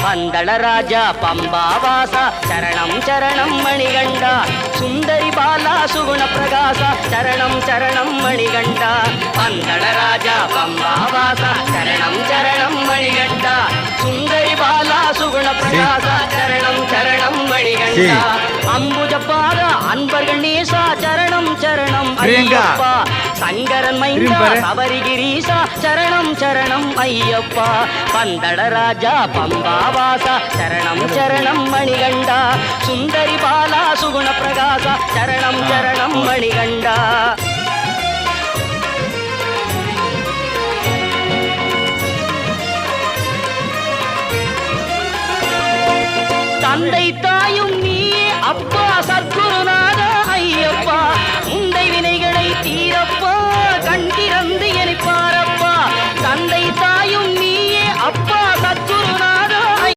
பந்தளராஜா பம்பாவாசா சரணம் சரணம் மணிகண்டா சுந்தரி பாலா சுகுண பிரகாசா சரணம் சரணம் மணிகண்டா பந்தளராஜா பம்பாவாசா சரணம் சரணம் மணிகண்டா சுந்தரி பாலா சுகுண பிரகாசா சரணம் சரணம் மணிகண்டா அம்புஜப்பாத அன்பர்கள் நேசா சரணம் சரணம் ஐயப்பா சங்கரன் மைந்தா சபரிகிரீசா சரணம் சரணம் ஐயப்பா பந்தளராஜா பம்பாவாசா சரணம் சரணம் மணிகண்டா சுந்தரி பாலா சுகுண பிரகாசா சரணம் சரணம் மணிகண்டா தந்தை தாயும் நீயே அப்பா சத்குருநாதா ஐயப்பா